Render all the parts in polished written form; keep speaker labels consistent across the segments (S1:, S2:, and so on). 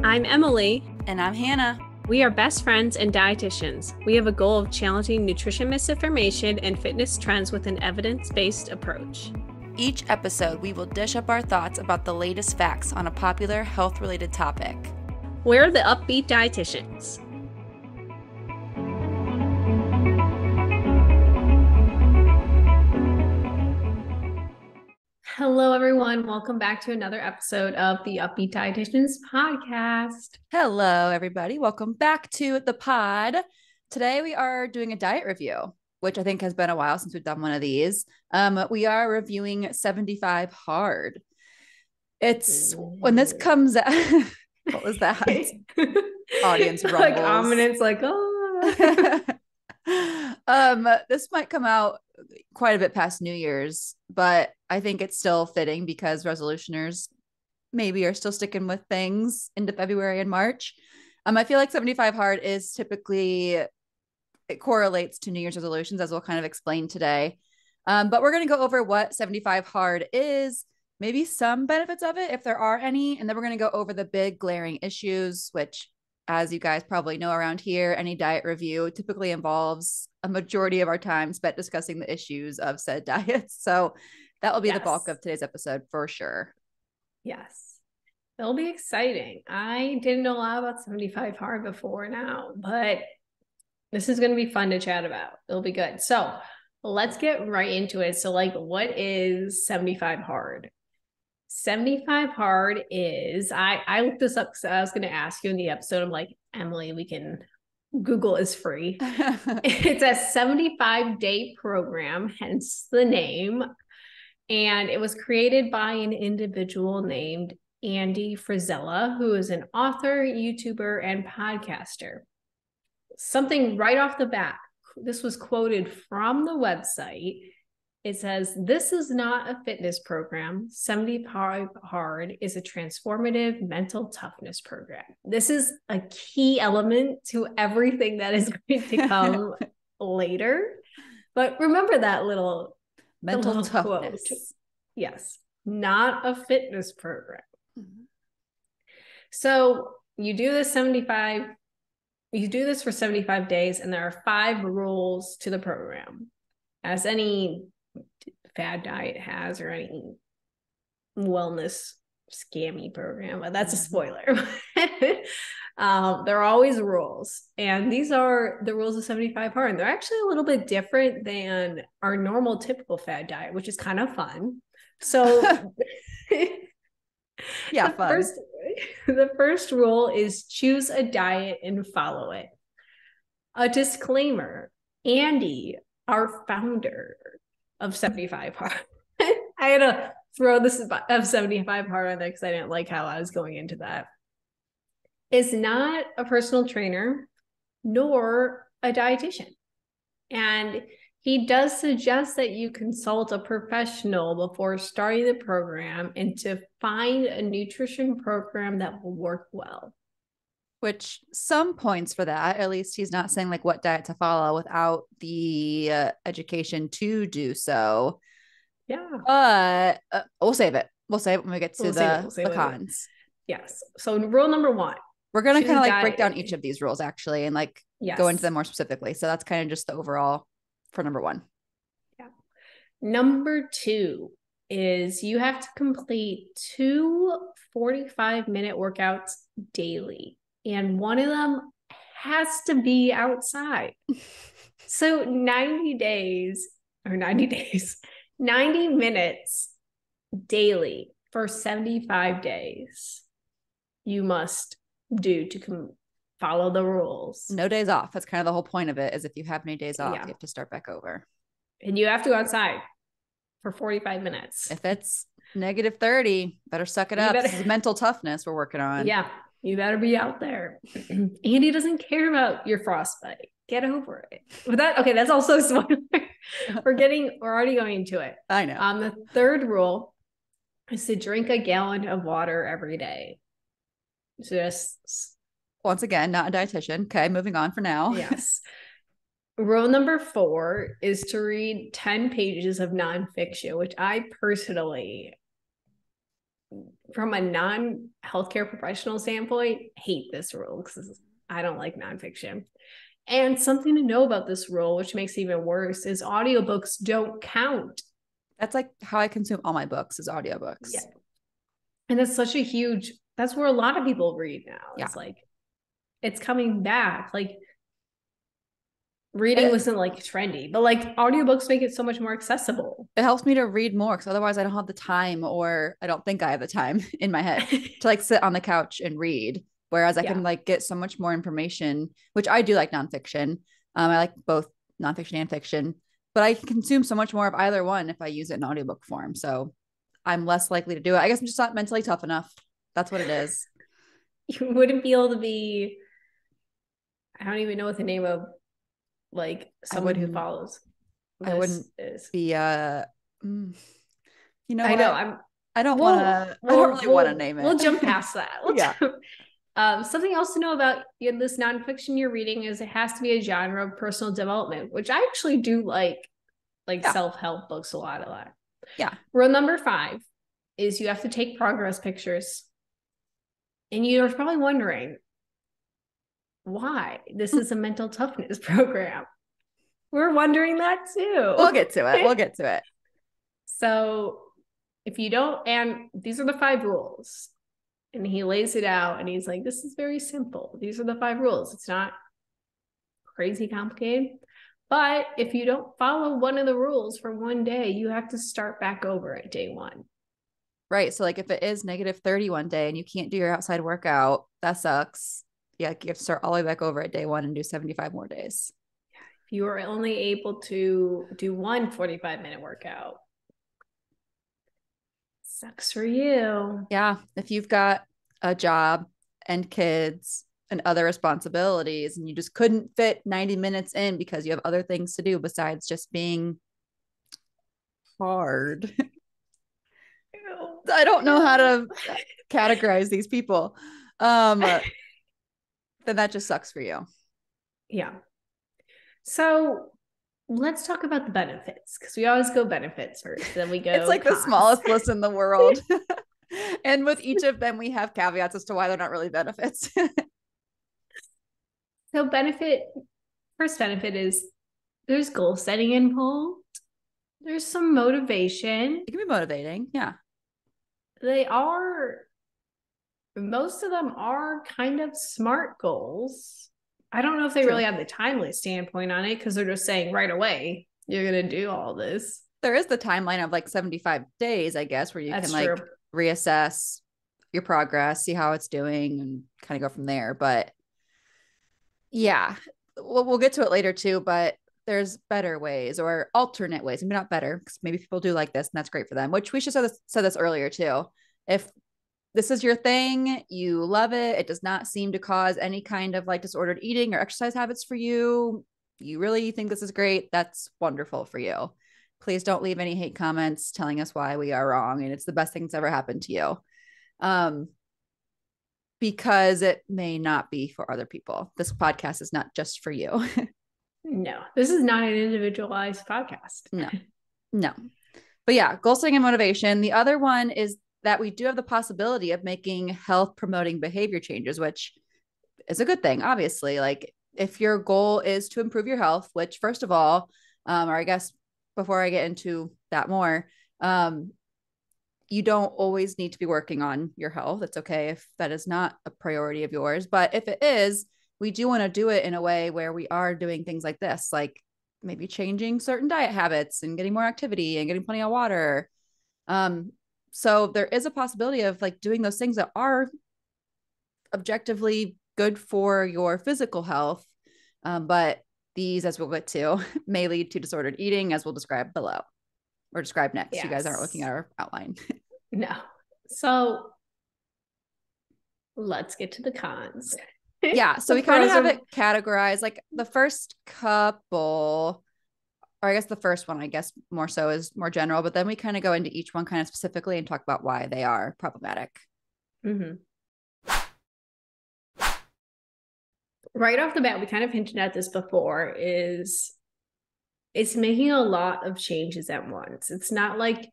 S1: I'm Emily.
S2: And I'm Hannah.
S1: We are best friends and dietitians. We have a goal of challenging nutrition misinformation and fitness trends with an evidence-based approach.
S2: Each episode, we will dish up our thoughts about the latest facts on a popular health-related topic.
S1: We're the Up-Beet Dietitians. Hello, everyone. Welcome back to another episode of the Up-Beet Dietitians podcast.
S2: Hello, everybody. Welcome back to the pod. Today, we are doing a diet review, which I think has been a while since we've done one of these. We are reviewing 75 Hard. It's when this comes out. What was that? Audience rumbles.
S1: Like ominous, like, oh.
S2: This might come out quite a bit past New Year's, but I think it's still fitting because resolutioners maybe are still sticking with things into February and March. I feel like 75 Hard is typically, it correlates to New Year's resolutions, as we'll kind of explain today. But we're going to go over what 75 Hard is, maybe some benefits of it, if there are any. And then we're going to go over the big glaring issues, which, as you guys probably know around here, any diet review typically involves a majority of our time spent discussing the issues of said diets. So that will be the bulk of today's episode for sure.
S1: Yes. It'll be exciting. I didn't know a lot about 75 Hard before now, but this is going to be fun to chat about. It'll be good. So let's get right into it. So what is 75 Hard? 75 Hard is, I looked this up because I was going to ask you in the episode. I'm like, Emily, Google is free. It's a 75-day program, hence the name. And it was created by an individual named Andy Frisella, who is an author, YouTuber, and podcaster. Something right off the bat, this was quoted from the website. It says, "This is not a fitness program. 75 Hard is a transformative mental toughness program." This is a key element to everything that is going to come later. But remember that little
S2: mental toughness.
S1: Quote. Yes, not a fitness program. Mm-hmm. So you do this for 75 days, and there are 5 rules to the program, as any fad diet has, or any wellness scammy program, but that's a spoiler. There are always rules, and these are the rules of 75 Hard, and they're actually a little bit different than our normal typical fad diet, which is kind of fun. So
S2: yeah,
S1: the first rule is choose a diet and follow it. A disclaimer: Andy, our founder of 75 Hard, I had to throw this of 75 Hard on there because I didn't like how I was going into that, is not a personal trainer nor a dietitian. And he does suggest that you consult a professional before starting the program and to find a nutrition program that will work well.
S2: Which, some points for that. At least he's not saying what diet to follow without the education to do so.
S1: Yeah.
S2: But we'll save it. We'll save it when we get to the cons.
S1: Yes. So rule number 1.
S2: We're going to kind of break down each of these rules actually and go into them more specifically. So that's kind of just the overall for number 1.
S1: Yeah. Number 2 is you have to complete 2 45-minute workouts daily. And one of them has to be outside. So 90 minutes daily for 75 days, you must do to follow the rules.
S2: No days off. That's kind of the whole point of it, is if you have any days off, you have to start back over.
S1: And you have to go outside for 45 minutes.
S2: If it's negative 30, better suck it up. This is mental toughness we're working on.
S1: Yeah. You better be out there. Andy doesn't care about your frostbite. Get over it. But that's also a spoiler. We're already going into it.
S2: I know.
S1: The third rule is to drink a gallon of water every day. Just
S2: once again, not a dietitian. Okay, moving on for now.
S1: Yes. Rule number 4 is to read 10 pages of nonfiction, which I personally from a non-healthcare professional standpoint, hate this rule because I don't like nonfiction. And something to know about this rule, which makes it even worse, is audiobooks don't count.
S2: That's like how I consume all my books is audiobooks.
S1: Yeah. And that's such a huge, that's where a lot of people read now.
S2: Yeah.
S1: It's like, it's coming back. Like reading wasn't like trendy, but like audiobooks make it so much more accessible.
S2: It helps me to read more because otherwise I don't have the time, or I don't think I have the time in my head to like sit on the couch and read. Whereas I can like get so much more information, which I do like nonfiction. I like both nonfiction and fiction, but I can consume so much more of either one if I use it in audiobook form. So I'm less likely to do it. I guess I'm just not mentally tough enough. That's what it is.
S1: You wouldn't be able to be, I don't even know what the name of like someone who follows.
S2: I wouldn't be you know
S1: I
S2: what?
S1: know
S2: I don't want to. I don't really want to name it.
S1: We'll jump past that. Something else to know about this nonfiction you're reading is it has to be a genre of personal development, which I actually do like self-help books a lot.
S2: Yeah.
S1: Rule number 5 is you have to take progress pictures. And you're probably wondering why this is a mental toughness program. We're wondering that too.
S2: We'll get to it.
S1: So if you don't, and these are the 5 rules. And he lays it out and he's like, this is very simple. These are the 5 rules. It's not crazy complicated. But if you don't follow one of the rules for one day, you have to start back over at day 1.
S2: Right. So like if it is -30 one day and you can't do your outside workout, that sucks. Yeah, you have to start all the way back over at day 1 and do 75 more days.
S1: If you are only able to do one 45-minute workout, sucks for you.
S2: Yeah. If you've got a job and kids and other responsibilities and you just couldn't fit 90 minutes in because you have other things to do besides just being hard. I don't know how to categorize these people. Then that just sucks for you.
S1: Yeah. So let's talk about the benefits because we always go benefits first, then we go
S2: it's like
S1: cons.
S2: The smallest list in the world. And with each of them we have caveats as to why they're not really benefits.
S1: So first benefit is there's goal setting involved. There's some motivation.
S2: It can be motivating. Yeah.
S1: Most of them are kind of SMART goals. I don't know if they really have the timeline standpoint on it because they're just saying right away, you're going to do all this.
S2: There is the timeline of like 75 days, I guess, where you can like reassess your progress, see how it's doing and kind of go from there. But yeah, we'll get to it later too, but there's better ways or alternate ways. Maybe not better because maybe people do like this and that's great for them, which we should said this earlier too. If this is your thing, you love it, it does not seem to cause any kind of like disordered eating or exercise habits for you, you really think this is great, that's wonderful for you. Please don't leave any hate comments telling us why we are wrong and it's the best thing that's ever happened to you. Because it may not be for other people. This podcast is not just for you.
S1: No, this is not an individualized podcast.
S2: No. But yeah, goal setting and motivation. The other one is that we do have the possibility of making health promoting behavior changes, which is a good thing. Obviously, like if your goal is to improve your health, which first of all, or I guess before I get into that more, you don't always need to be working on your health. It's okay if that is not a priority of yours. But if it is, we do want to do it in a way where we are doing things like this, like maybe changing certain diet habits and getting more activity and getting plenty of water. So there is a possibility of like doing those things that are objectively good for your physical health. But these, as we'll get to, may lead to disordered eating, as we'll describe below. Or describe next. Yes. You guys aren't looking at our outline.
S1: No. So let's get to the cons.
S2: Yeah. So we kind of have it categorized. Like the first couple, or I guess the first one, I guess more so is more general, but then we kind of go into each one kind of specifically and talk about why they are problematic.
S1: Mm-hmm. Right off the bat, we kind of hinted at this before, is it's making a lot of changes at once. It's not like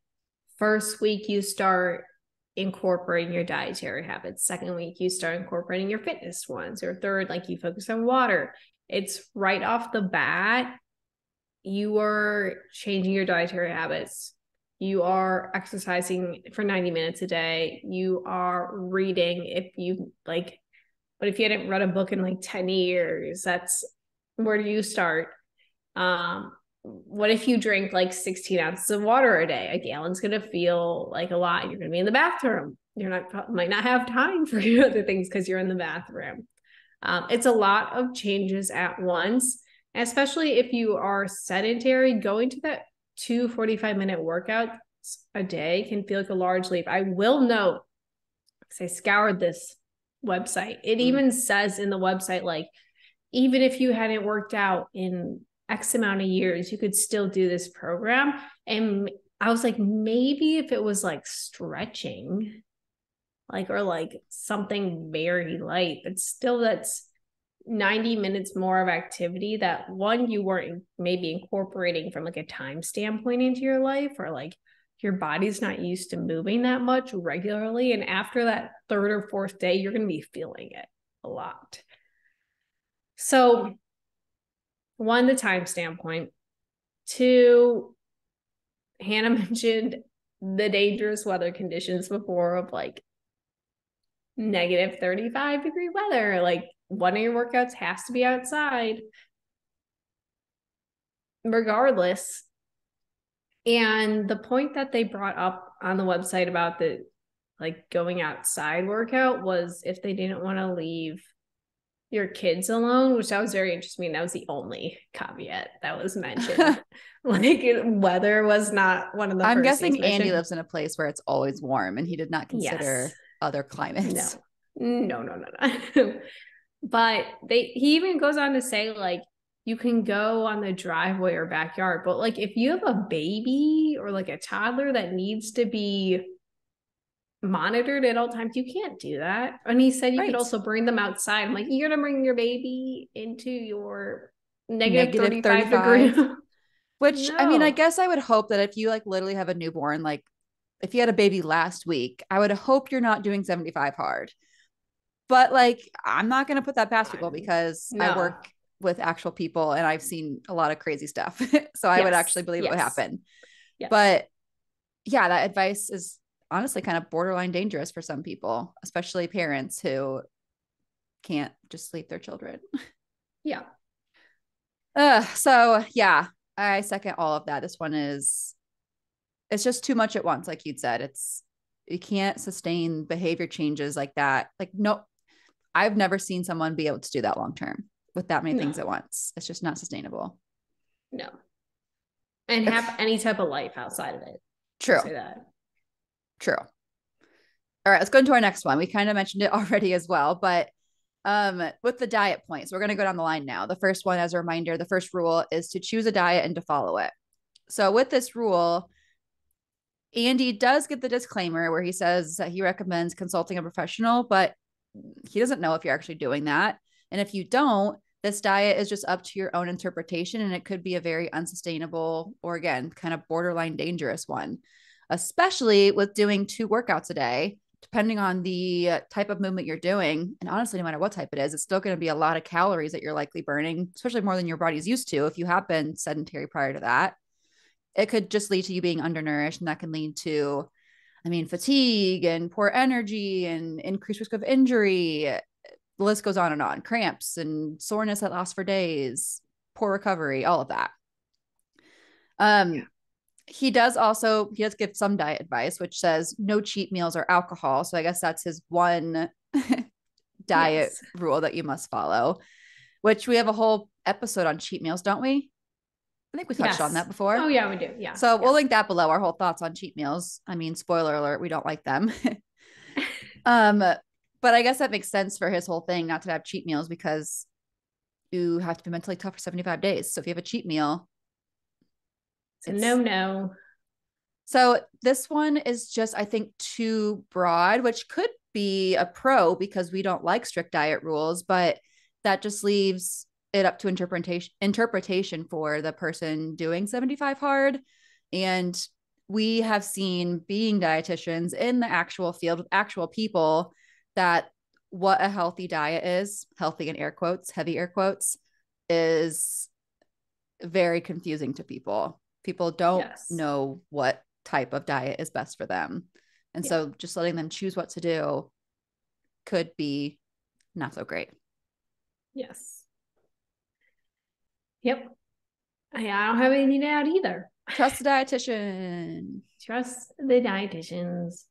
S1: first week you start incorporating your dietary habits. Second week, you start incorporating your fitness ones. Or third, like you focus on water. It's right off the bat, you are changing your dietary habits. You are exercising for 90 minutes a day. You are reading if you like, but if you hadn't read a book in like 10 years, that's where do you start? What if you drink like 16 ounces of water a day? A gallon's going to feel like a lot. You're going to be in the bathroom. Might not have time for your other things because you're in the bathroom. It's a lot of changes at once, especially if you are sedentary. Going to that 2 45-minute workouts a day can feel like a large leap. I will note, because I scoured this website, it even says in the website, like, even if you hadn't worked out in X amount of years, you could still do this program. And I was like, maybe if it was like stretching, like, or like something very light, but still that's 90 minutes more of activity that one, you weren't maybe incorporating from like a time standpoint into your life, or like your body's not used to moving that much regularly. And after that third or fourth day, you're going to be feeling it a lot. So one, the time standpoint. Two, Hannah mentioned the dangerous weather conditions before of like negative 35-degree weather. Like one of your workouts has to be outside regardless. And the point that they brought up on the website about the like going outside workout was if they didn't want to leave your kids alone, which that was very interesting. That was the only caveat that was mentioned. Like weather was not one of the
S2: I'm
S1: first
S2: guessing
S1: things
S2: Andy lives in a place where it's always warm and he did not consider other climates.
S1: No. But he even goes on to say, like, you can go on the driveway or backyard, but like if you have a baby or like a toddler that needs to be monitored at all times, you can't do that. And he said you could also bring them outside. I'm like, you're gonna bring your baby into your negative 35 degree.
S2: Which
S1: No.
S2: I mean, I guess I would hope that if you like literally have a newborn, like if you had a baby last week, I would hope you're not doing 75 hard. But like, I'm not going to put that past people because I work with actual people and I've seen a lot of crazy stuff. So I would actually believe it would happen. Yes. But yeah, that advice is honestly kind of borderline dangerous for some people, especially parents who can't just sleep their children.
S1: Yeah.
S2: So yeah, I second all of that. This one it's just too much at once. Like you'd said, you can't sustain behavior changes like that. Like, no, I've never seen someone be able to do that long-term with that many things at once. It's just not sustainable.
S1: No. And have any type of life outside of it.
S2: True. Say that. True. All right, let's go into our next one. We kind of mentioned it already as well, but with the diet points, we're going to go down the line now. The first one, as a reminder, the first rule is to choose a diet and to follow it. So with this rule, Andy does get the disclaimer where he says that he recommends consulting a professional, but he doesn't know if you're actually doing that. And if you don't, this diet is just up to your own interpretation, and it could be a very unsustainable or, again, kind of borderline dangerous one, especially with doing 2 workouts a day, depending on the type of movement you're doing. And honestly, no matter what type it is, it's still going to be a lot of calories that you're likely burning, especially more than your body's used to if you have been sedentary prior to that. It could just lead to you being undernourished, and that can lead to, fatigue and poor energy and increased risk of injury. The list goes on, cramps and soreness that lasts for days, poor recovery, all of that. He does give some diet advice, which says no cheat meals or alcohol. So I guess that's his one diet rule that you must follow, which we have a whole episode on cheat meals, don't we? I think we touched on that before.
S1: Oh yeah, we do. Yeah.
S2: So we'll link that below, our whole thoughts on cheat meals. Spoiler alert, we don't like them. But I guess that makes sense for his whole thing, not to have cheat meals, because you have to be mentally tough for 75 days. So if you have a cheat meal,
S1: it's no.
S2: So this one is just, I think, too broad, which could be a pro because we don't like strict diet rules, but that just leaves it up to interpretation for the person doing 75 hard. And we have seen, being dietitians in the actual field with actual people, that what a healthy diet is, healthy in air quotes, heavy air quotes, is very confusing to people. People don't know what type of diet is best for them. And so just letting them choose what to do could be not so great.
S1: Yes. Yep. I don't have anything to add either.
S2: Trust the dietitian.
S1: Trust the dietitians.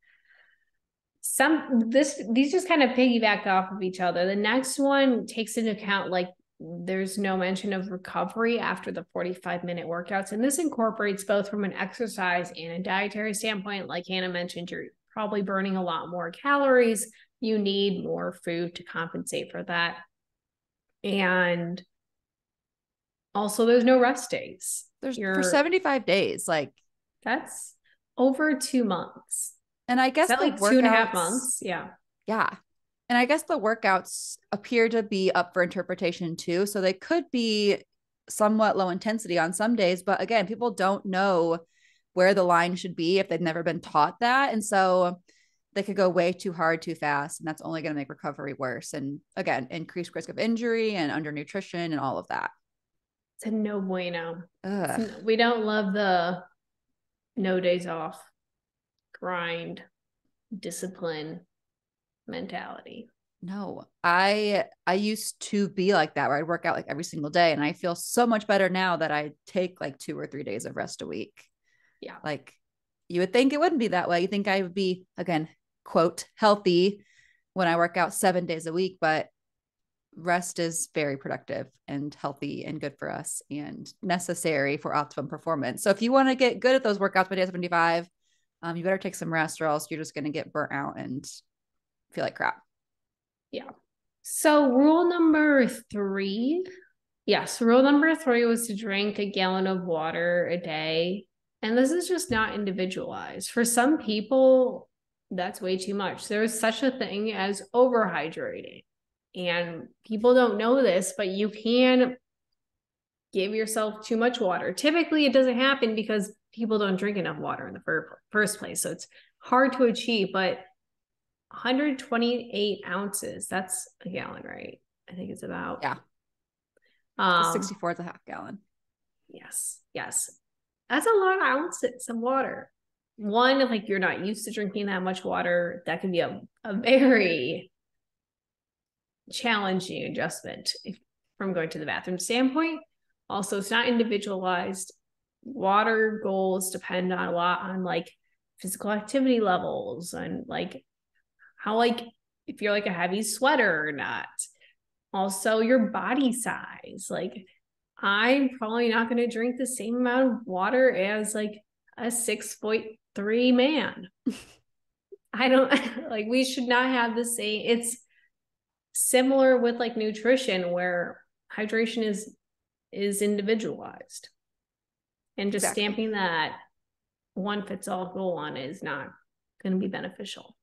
S1: These just kind of piggyback off of each other. The next one takes into account, like, there's no mention of recovery after the 45-minute workouts. And this incorporates both from an exercise and a dietary standpoint. Like Hannah mentioned, you're probably burning a lot more calories. You need more food to compensate for that. And also, there's no rest days.
S2: For 75 days, like,
S1: that's over 2 months.
S2: And I guess
S1: the like workouts, 2.5 months. Yeah.
S2: Yeah. And I guess the workouts appear to be up for interpretation too. So they could be somewhat low intensity on some days. But again, people don't know where the line should be if they've never been taught that. And so they could go way too hard, too fast. And that's only going to make recovery worse. And again, increased risk of injury and undernutrition and all of that.
S1: It's a no bueno. We don't love the no days off, grind, discipline mentality.
S2: No, I used to be like that, where I'd work out like every single day, and I feel so much better now that I take like 2 or 3 days of rest a week.
S1: Yeah.
S2: Like, you would think it wouldn't be that way. You think I would be, again, quote, healthy when I work out 7 days a week, but rest is very productive and healthy and good for us and necessary for optimum performance. So if you want to get good at those workouts by day 75, you better take some rest, or else you're just going to get burnt out and feel like crap.
S1: Yeah. So rule number 3. Yes. Rule number 3 was to drink a gallon of water a day. And this is just not individualized. For some people, that's way too much. There's such a thing as overhydrating. And people don't know this, but you can give yourself too much water. Typically, it doesn't happen because people don't drink enough water in the first place. So it's hard to achieve, but 128 ounces, that's a gallon, right? I think it's about.
S2: Yeah. 64 is a half gallon.
S1: Yes. That's a lot of ounces of water. One, like, you're not used to drinking that much water. That can be a very challenging adjustment from going to the bathroom standpoint. Also, it's not individualized. Water goals depend on a lot on like physical activity levels and like how, like, if you're like a heavy sweater or not. Also, your body size. Like, I'm probably not going to drink the same amount of water as like a 6'3" man. I don't like, we should not have the same. It's similar with like nutrition, where hydration is individualized, and just stamping that one fits all goal on it is not going to be beneficial.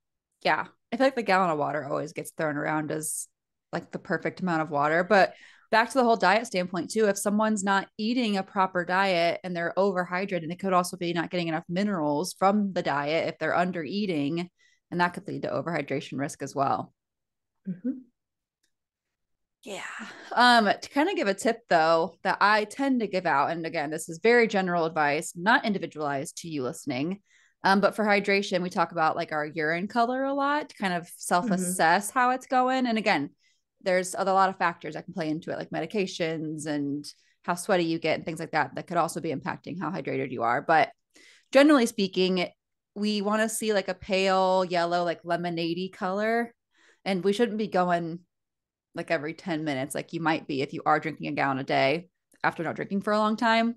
S2: Yeah. I feel like the gallon of water always gets thrown around as like the perfect amount of water, but back to the whole diet standpoint too, if someone's not eating a proper diet and they're overhydrated, it could also be not getting enough minerals from the diet if they're under eating, and that could lead to overhydration risk as well.
S1: Mm-hmm.
S2: Yeah. To kind of give a tip though, that I tend to give out, and again, this is very general advice, not individualized to you listening. But for hydration, we talk about like our urine color a lot to kind of self-assess how it's going. And again, there's a lot of factors that can play into it, like medications and how sweaty you get and things like that, that could also be impacting how hydrated you are. But generally speaking, we want to see like a pale yellow, like lemonade color. And we shouldn't be going like every 10 minutes, like you might be if you are drinking a gallon a day after not drinking for a long time.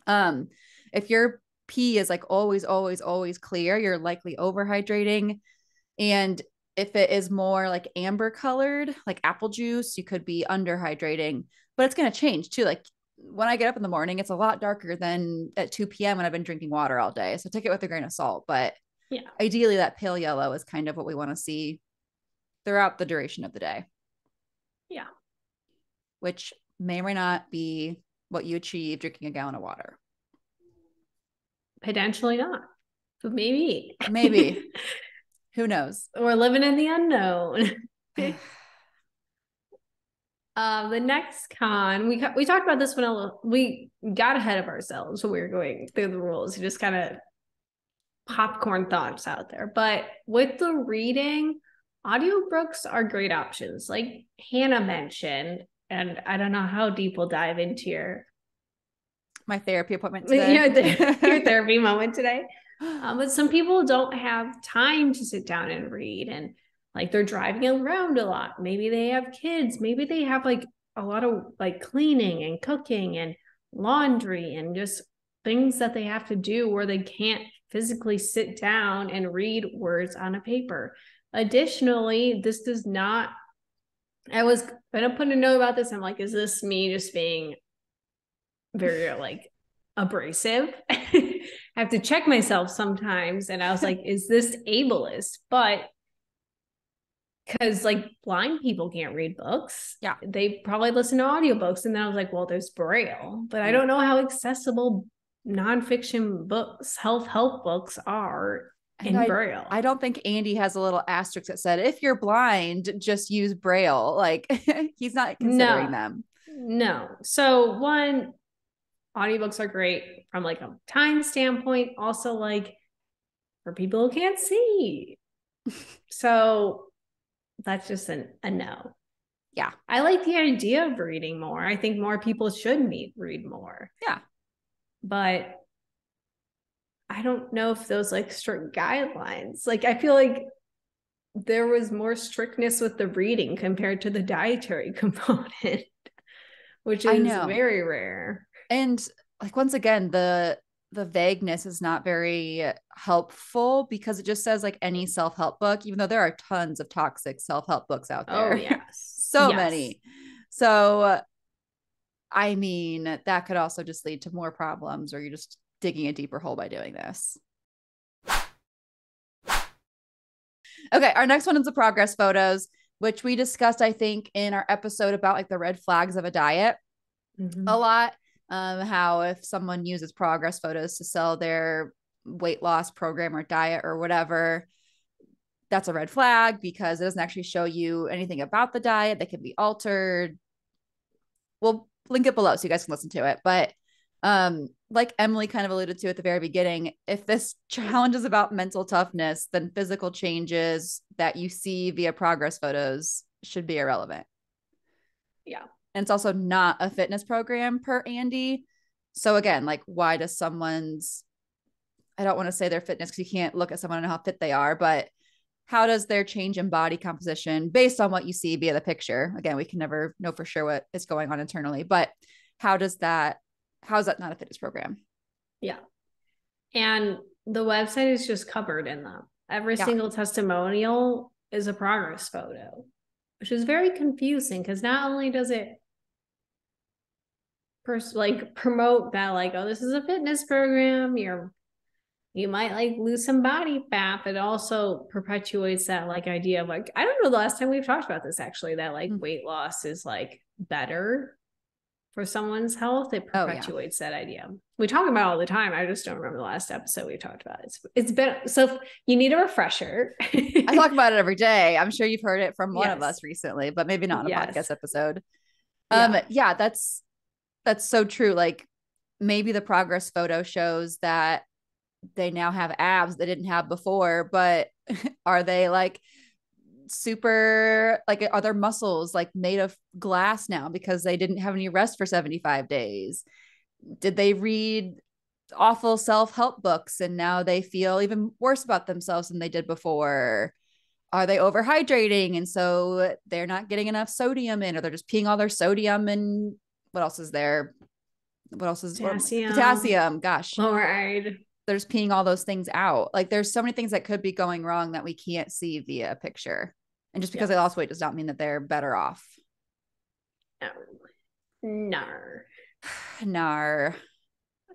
S2: If your pee is like always clear, you're likely overhydrating. And if it is more like amber colored, like apple juice, you could be underhydrating. But it's going to change too. Like, when I get up in the morning, it's a lot darker than at 2 p.m. when I've been drinking water all day. So take it with a grain of salt. But yeah, ideally that pale yellow is kind of what we want to see throughout the duration of the day.
S1: Yeah.
S2: Which may or may not be what you achieve drinking a gallon of water.
S1: Potentially not, but maybe.
S2: Maybe. Who knows?
S1: We're living in the unknown. The next con, we talked about this when we got ahead of ourselves when we were going through the rules. Just kind of popcorn thoughts out there. But with the reading, audiobooks are great options. Like Hannah mentioned, and I don't know how deep we'll dive into
S2: my therapy appointment today.
S1: your therapy moment today. But some people don't have time to sit down and read, and like they're driving around a lot. Maybe they have kids. Maybe they have like a lot of like cleaning and cooking and laundry and just things that they have to do where they can't physically sit down and read words on a paper. Additionally, this does not, I was going to put a note about this. I'm like, is this me just being very like abrasive? I have to check myself sometimes. And I was like, is this ableist? But because like blind people can't read books.
S2: Yeah.
S1: They probably listen to audiobooks. And then I was like, well, there's Braille, but I don't know how accessible nonfiction books, self-help books are in Braille.
S2: I don't think Andy has a little asterisk that said, if you're blind, just use Braille. Like he's not considering them.
S1: No. So one, audiobooks are great from like a time standpoint. Also like for people who can't see. So that's just a no.
S2: Yeah.
S1: I like the idea of reading more. I think more people should read more.
S2: Yeah.
S1: But I don't know if those like strict guidelines, like I feel like there was more strictness with the reading compared to the dietary component, which is very rare.
S2: And like, once again, the vagueness is not very helpful because it just says like any self-help book, even though there are tons of toxic self-help books out there.
S1: Oh, yes.
S2: So many. So, I mean, that could also just lead to more problems, or you're just digging a deeper hole by doing this. Okay, our next one is the progress photos, which we discussed, I think, in our episode about like the red flags of a diet a lot. How if someone uses progress photos to sell their weight loss program or diet or whatever, that's a red flag because it doesn't actually show you anything about the diet that can be altered. We'll link it below so you guys can listen to it. But like Emily kind of alluded to at the very beginning, if this challenge is about mental toughness, then physical changes that you see via progress photos should be irrelevant.
S1: Yeah.
S2: And it's also not a fitness program per Andy. So again, like why does someone's, I don't want to say their fitness because you can't look at someone and how fit they are, but how does their change in body composition based on what you see via the picture? Again, we can never know for sure what is going on internally, but how is that not a fitness program?
S1: Yeah. And the website is just covered in them. Every single testimonial is a progress photo, which is very confusing because not only does it promote that like, oh, this is a fitness program, you might like lose some body fat, but it also perpetuates that like idea of like, I don't know the last time we've talked about this actually, that like weight loss is like better for someone's health. It perpetuates that idea. We talk about it all the time. I just don't remember the last episode we talked about it. It's been, so you need a refresher.
S2: I talk about it every day. I'm sure you've heard it from one of us recently, but maybe not a podcast episode. That's so true. Like maybe the progress photo shows that they now have abs they didn't have before, but are they like super, like are their muscles like made of glass now because they didn't have any rest for 75 days? Did they read awful self-help books and now they feel even worse about themselves than they did before? Are they overhydrating and so they're not getting enough sodium in, or they're just peeing all their sodium? And what else is there? What else is potassium? Gosh,
S1: fluoride.
S2: They're just peeing all those things out. Like there's so many things that could be going wrong that we can't see via a picture. And just because they lost weight does not mean that they're better off.
S1: Nar.
S2: I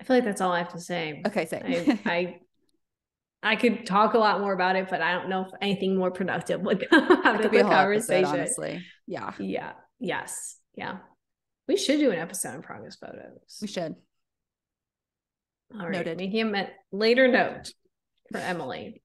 S1: feel like that's all I have to say.
S2: Okay, same.
S1: I could talk a lot more about it, but I don't know if anything more productive would come out of the conversation.
S2: Episode, honestly. Yeah.
S1: Yes. Yeah. We should do an episode on progress photos.
S2: We should.
S1: All right.
S2: Noted.
S1: Making a later note for Emily.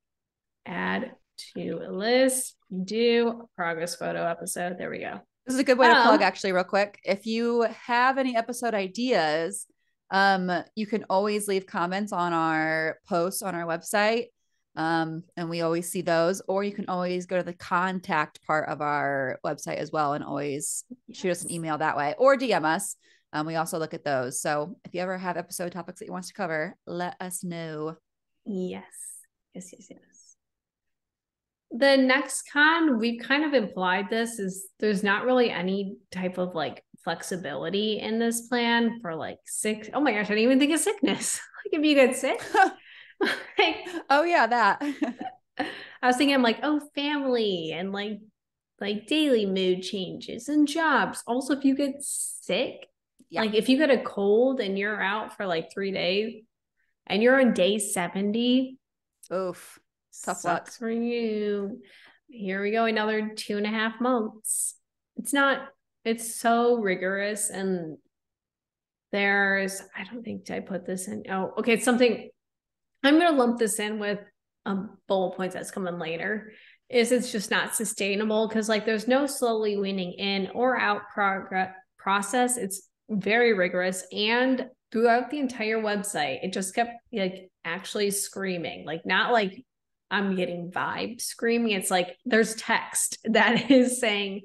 S1: Add to a list. Do a progress photo episode. There we go.
S2: This is a good way to plug, actually, real quick. If you have any episode ideas, you can always leave comments on our posts on our website. And we always see those, or you can always go to the contact part of our website as well and always shoot us an email that way, or DM us. We also look at those. So if you ever have episode topics that you want us to cover, let us know.
S1: Yes. Yes, yes, yes. The next con, we've kind of implied this, is there's not really any type of like flexibility in this plan for like sick. Oh my gosh, I didn't even think of sickness. Like if you get sick. Like,
S2: oh yeah, that.
S1: I was thinking like, oh, family and like daily mood changes and jobs. Also, if you get sick, like if you get a cold and you're out for like 3 days and you're on day 70,
S2: oof. Tough
S1: sucks
S2: luck
S1: for you. Here we go, another 2.5 months. It's so rigorous. And I don't think I put this in. Oh, okay. It's something I'm going to lump this in with bullet points that's coming later. It's just not sustainable because like there's no slowly weaning in or out process. It's very rigorous, and throughout the entire website, it just kept like actually screaming, like not like I'm getting vibe screaming. It's like there's text that is saying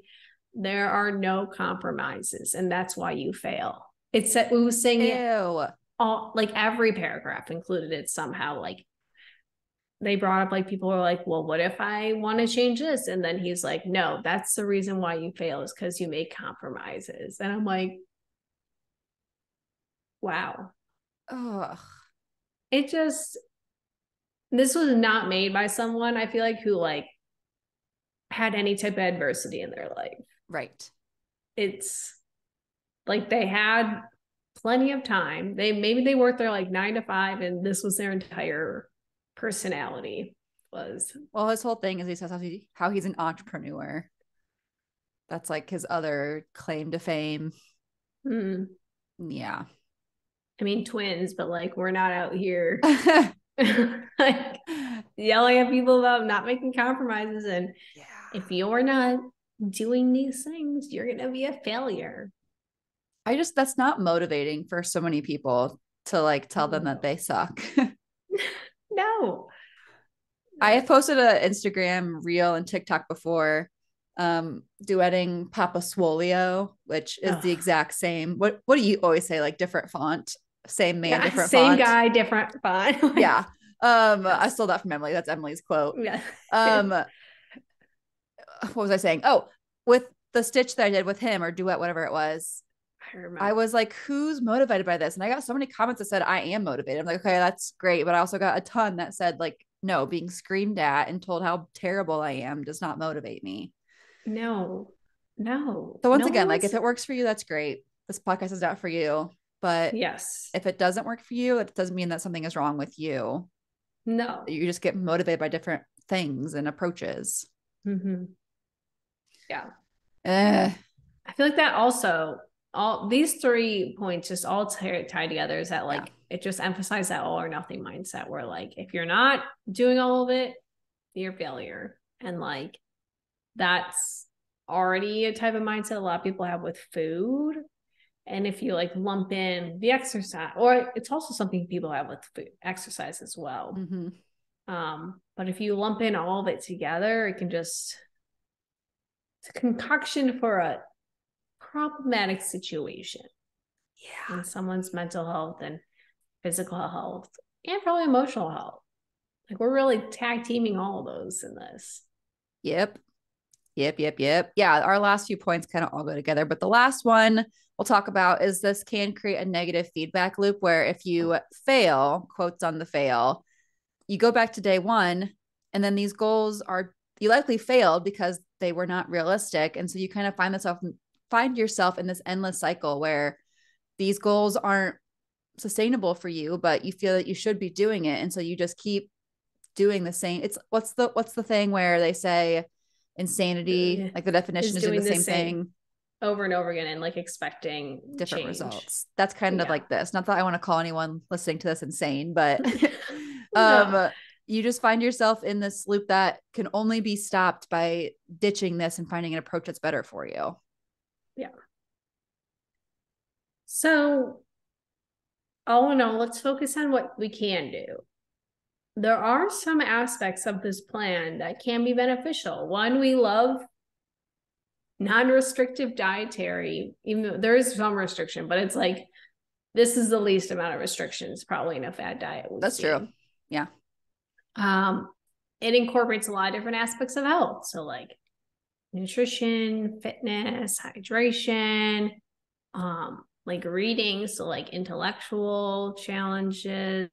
S1: there are no compromises, and that's why you fail. It was saying it all, like every paragraph included it somehow. Like they brought up like people were like, well, what if I want to change this? And then he's like, no, that's the reason why you fail is because you make compromises. And I'm like, wow.
S2: Ugh.
S1: This was not made by someone, I feel like, who like had any type of adversity in their life.
S2: Right.
S1: It's like they had plenty of time. Maybe they worked there like 9 to 5, and this was their entire personality.
S2: Well, his whole thing is he says how he's an entrepreneur. That's like his other claim to fame. Yeah.
S1: I mean, twins, but like we're not out here like yelling at people about not making compromises. And if you're not doing these things, you're gonna be a failure.
S2: That's not motivating for so many people to like tell them that they suck.
S1: No.
S2: I have posted an Instagram reel and TikTok before, duetting Papa Swolio, which is the exact same. What do you always say? Like different font, same man, different
S1: same
S2: font.
S1: guy, different font.
S2: Yeah. I stole that from Emily. That's Emily's quote.
S1: Yeah.
S2: What was I saying? Oh, with the stitch that I did with him, or duet, whatever it was, I was like, who's motivated by this? And I got so many comments that said I am motivated. I'm like, okay, that's great. But I also got a ton that said like, no, being screamed at and told how terrible I am does not motivate me.
S1: No.
S2: So once again, like if it works for you, that's great. This podcast is not for you. But
S1: yes,
S2: if it doesn't work for you, it doesn't mean that something is wrong with you.
S1: No.
S2: You just get motivated by different things and approaches.
S1: Yeah. I feel like that also, all these 3 points just all tie together is that like it just emphasizes that all or nothing mindset where like if you're not doing all of it, you're a failure. And like that's already a type of mindset a lot of people have with food. And if you like lump in the exercise, or it's also something people have with food, exercise as well. But if you lump in all of it together, it can just, it's a concoction for a problematic situation. Yeah. In someone's mental health and physical health and probably emotional health. Like we're really tag teaming all of those in this.
S2: Yep. Yeah. Our last few points kind of all go together, but the last one we'll talk about is this can create a negative feedback loop where if you fail, quotes on the fail, you go back to day 1 and then these goals you likely failed because they were not realistic. And so you kind of find yourself in this endless cycle where these goals aren't sustainable for you, but you feel that you should be doing it. And so you just keep doing the same. It's what's the thing where they say insanity, like the definition is doing the same thing.
S1: over and over again and like expecting
S2: different
S1: change.
S2: results. That's kind of like this. Not that I want to call anyone listening to this insane, but
S1: No.
S2: you just find yourself in this loop that can only be stopped by ditching this and finding an approach that's better for you.
S1: Yeah. So all in all, let's focus on what we can do. There are some aspects of this plan that can be beneficial. One, we love non-restrictive dietary, even though there is some restriction, but it's like this is the least amount of restrictions probably in a fad diet.
S2: That's true. Yeah.
S1: It incorporates a lot of different aspects of health. So like nutrition, fitness, hydration, like reading, so like intellectual challenges.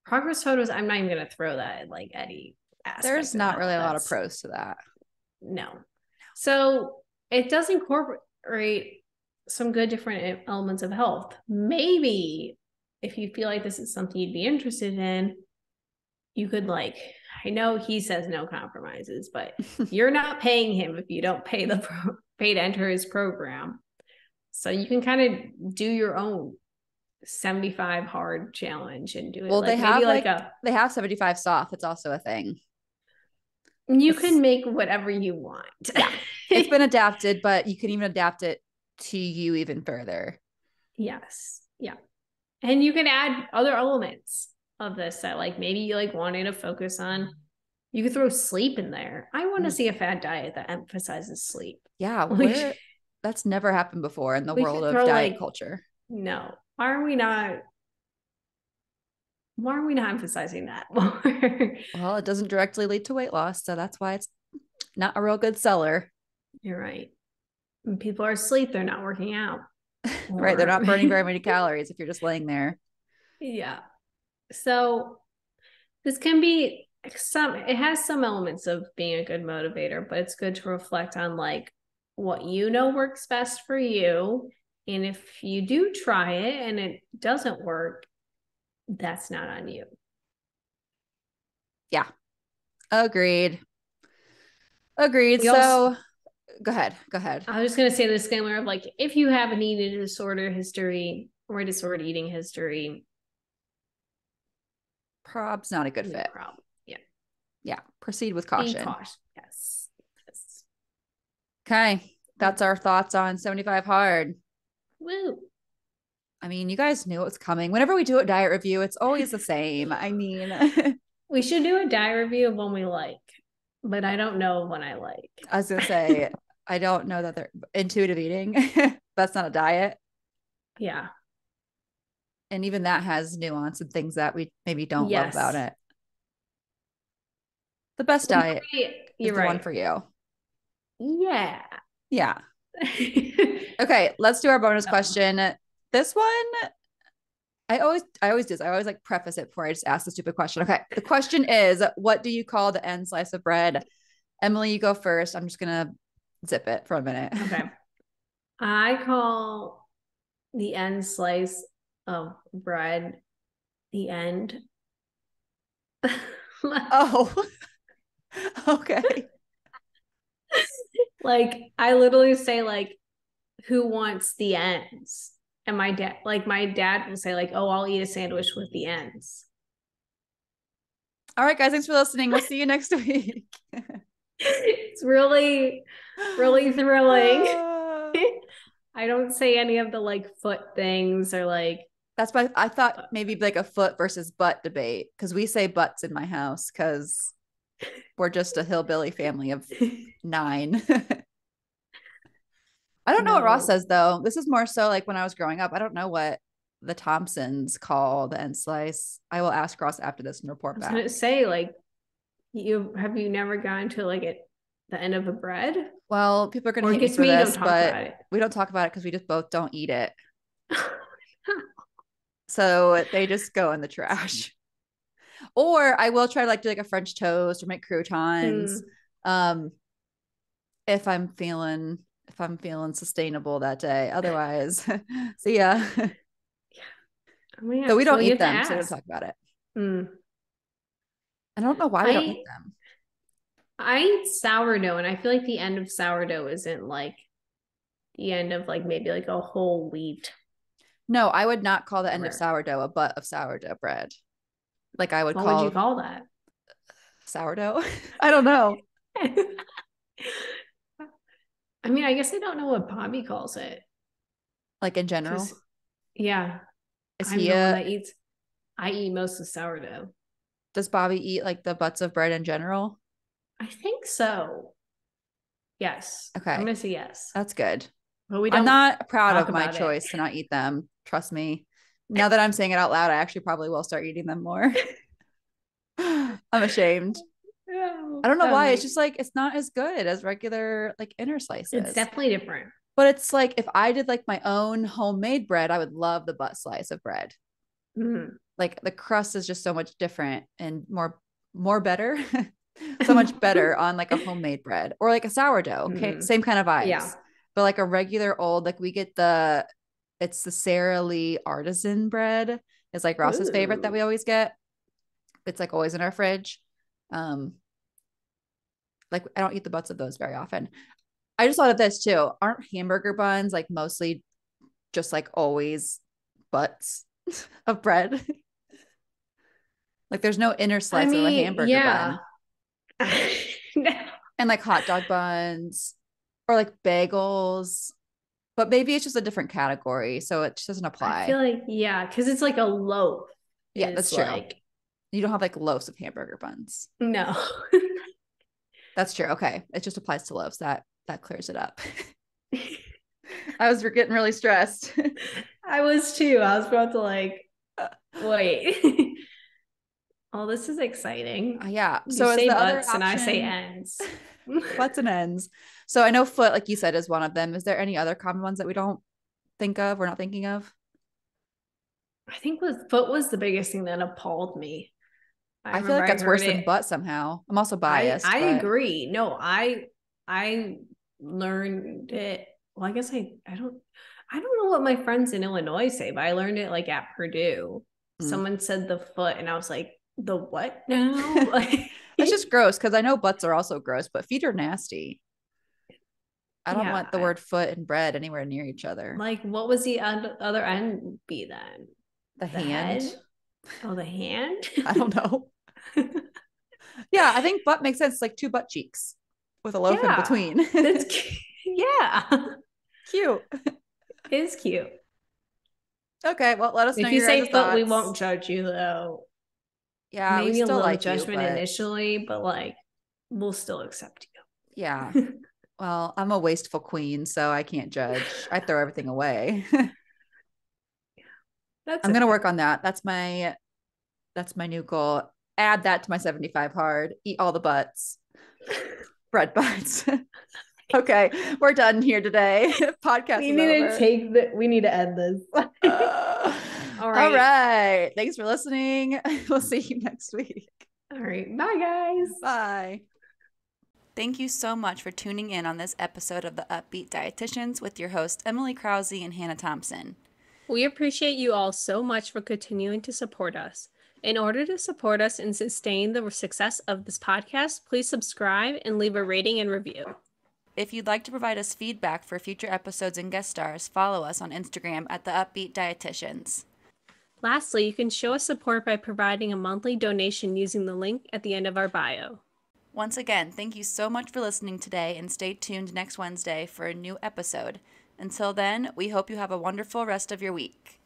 S1: Progress photos, I'm not even gonna throw that like any aspect.
S2: There's not really a lot of pros to that.
S1: No. So it does incorporate some good different elements of health. Maybe if you feel like this is something you'd be interested in, you could like, I know he says no compromises, but you're not paying him if you don't pay pay to enter his program. So you can kind of do your own 75 hard challenge and do it.
S2: Well,
S1: like
S2: they
S1: maybe
S2: have
S1: like
S2: they have 75 soft. It's also a thing.
S1: You can make whatever you want.
S2: Yeah. It's been adapted, but you can even adapt it to you even further.
S1: Yes. Yeah. And you can add other elements of this that like maybe you like wanting to focus on. You could throw sleep in there. I want to see a fad diet that emphasizes sleep.
S2: Yeah, where that's never happened before in the world of diet culture.
S1: No. Why are we not emphasizing that more?
S2: Well, it doesn't directly lead to weight loss, so that's why it's not a real good seller.
S1: You're right. When people are asleep, they're not working out.
S2: Right. They're not burning very many calories if you're just laying there.
S1: Yeah. So this can be it has some elements of being a good motivator, but it's good to reflect on like what you know works best for you. And if you do try it and it doesn't work, that's not on you.
S2: Yeah. Agreed. Go ahead.
S1: I was just going to say the disclaimer of like, if you have an eating disorder history or a disordered eating history,
S2: prob's not a good fit.
S1: Problem. Yeah.
S2: Yeah. Proceed with caution.
S1: Yes.
S2: Okay. That's our thoughts on 75 hard.
S1: Woo.
S2: I mean, you guys knew what's coming. Whenever we do a diet review, it's always the same. I mean,
S1: we should do a diet review of one we like, but I don't know one I like.
S2: I was going to say, I don't know that they're intuitive eating. That's not a diet.
S1: Yeah.
S2: And even that has nuance and things that we maybe don't love about it. The best diet is the one for you.
S1: Yeah.
S2: Yeah. Okay, let's do our bonus question. This one, I always do this. I always like preface it before I just ask the stupid question. Okay. The question is, what do you call the end slice of bread? Emily, you go first. I'm just going to zip it for a minute.
S1: Okay. I call the end slice of bread the end.
S2: Oh, okay.
S1: Like I literally say like, who wants the ends? And my dad will say like, oh, I'll eat a sandwich with the ends.
S2: All right, guys, thanks for listening. We'll see you next week.
S1: It's really, really thrilling. I don't say any of the like foot things or like.
S2: That's why I thought maybe like a foot versus butt debate, because we say butts in my house because we're just a hillbilly family of 9. I don't know what Ross says though. This is more so like when I was growing up. I don't know what the Thompsons call the end slice. I will ask Ross after this and report back. I was
S1: gonna say like, you never gone to like the end of a bread?
S2: Well, people are gonna hate me for this, but we don't talk about it because we just both don't eat it. So they just go in the trash. Or I will try to like do like a French toast or make croutons. If I'm feeling sustainable that day. Otherwise, see ya. Yeah. So we don't eat them, so we don't talk about it. I don't know why we don't eat them.
S1: I eat sourdough, and I feel like the end of sourdough isn't like the end of like maybe like a whole wheat.
S2: No, I would not call the end of
S1: Whatever.
S2: sourdough a butt of sourdough bread. Like I would
S1: What would you
S2: call
S1: call that?
S2: sourdough. I don't know.
S1: I mean, I guess I don't know what Bobby calls it.
S2: Like in
S1: Because,
S2: general.
S1: yeah,
S2: Is
S1: I'm
S2: he
S1: the one
S2: a
S1: that eats, I eat most of sourdough.
S2: does Bobby eat like the butts of bread in general?
S1: I think so. Yes. I'm
S2: Okay.
S1: going to say yes.
S2: That's good.
S1: But we
S2: I'm
S1: don't
S2: not proud
S1: talk
S2: of my
S1: about it.
S2: choice to not eat them. Trust me. Now that I'm saying it out loud, I actually probably will start eating them more. I'm ashamed.
S1: Yeah,
S2: I don't know
S1: that
S2: why. It's
S1: makes,
S2: just like it's not as good as regular like inner
S1: it's
S2: slices.
S1: definitely different.
S2: But it's like if I did like my own homemade bread, I would love the butt slice of bread.
S1: Mm.
S2: Like the crust is just so much different and more better. So much better on like a homemade bread or like a sourdough. Okay.
S1: Mm.
S2: Same kind of
S1: Yeah.
S2: vibes. But like a regular old, like we get it's the Sara Lee artisan bread is like Ross's favorite that
S1: Ooh.
S2: we always get. It's like always in our fridge. Um, like I don't eat the butts of those very often. I just thought of this too. Aren't hamburger buns like mostly just like always butts of bread? Like there's no inner
S1: I
S2: slice of a
S1: mean,
S2: hamburger
S1: yeah.
S2: bun. And like hot dog buns or like bagels, but maybe it's just a different category. So it just doesn't
S1: I feel
S2: apply.
S1: like, yeah, because it's like a loaf
S2: Yeah,
S1: is
S2: that's true.
S1: like,
S2: You don't have like loaves of hamburger buns.
S1: no.
S2: That's true. Okay. It just applies to loaves. That clears it up. I was getting really stressed.
S1: I was too. I was about to like, wait. Oh, this is exciting.
S2: Yeah.
S1: You
S2: So is
S1: say
S2: the other
S1: butts and I say
S2: option
S1: ends.
S2: butts and ends? So I know foot, like you said, is one of them. Is there any other common ones that we don't think of? We're not thinking of?
S1: I think foot was the biggest thing that appalled me. I
S2: I feel
S1: remember
S2: like
S1: I
S2: that's
S1: heard
S2: worse than
S1: it.
S2: butt somehow. I'm also
S1: I
S2: biased,
S1: I
S2: but
S1: agree. No, I learned it. Well, I guess I don't know what my friends in Illinois say, but I learned it like at Purdue.
S2: mm.
S1: Someone said the foot, and I was like, the what now? Like,
S2: That's just gross because I know butts are also gross, but feet are nasty. I don't want the
S1: yeah.
S2: word foot and bread anywhere near each other.
S1: Like, what was the other end be then?
S2: The
S1: The
S2: hand,
S1: head? Oh, the hand?
S2: I don't know. Yeah, I think butt makes sense. Like two butt cheeks with a loaf in
S1: Yeah.
S2: between.
S1: That's cute. Yeah.
S2: Cute.
S1: It's cute.
S2: Okay, well, let us know
S1: If you
S2: your guys'
S1: say foot, we won't
S2: thoughts.
S1: judge you though.
S2: Yeah, we
S1: Maybe a
S2: still
S1: little
S2: like you,
S1: judgment
S2: but
S1: initially, but like we'll still accept
S2: yeah.
S1: you.
S2: Well, I'm a wasteful queen, so I can't judge. I throw everything away.
S1: That's
S2: I'm gonna
S1: okay.
S2: work on that. That's my new goal. Add that to my 75 hard. Eat all the butts. Bread butts. Okay, we're done here today. Podcast is over.
S1: We need to end this.
S2: Uh,
S1: All
S2: all
S1: right.
S2: right. Thanks for listening. We'll see you next week.
S1: All right. Bye guys.
S2: Bye. Thank you so much for tuning in on this episode of the Up-Beet Dietitians with your hosts, Emily Krause and Hannah Thompson.
S1: We appreciate you all so much for continuing to support us. In order to support us and sustain the success of this podcast, please subscribe and leave a rating and review.
S2: If you'd like to provide us feedback for future episodes and guest stars, follow us on Instagram at the Up-Beet Dietitians.
S1: Lastly, you can show us support by providing a monthly donation using the link at the end of our bio.
S2: Once again, thank you so much for listening today and stay tuned next Wednesday for a new episode. Until then, we hope you have a wonderful rest of your week.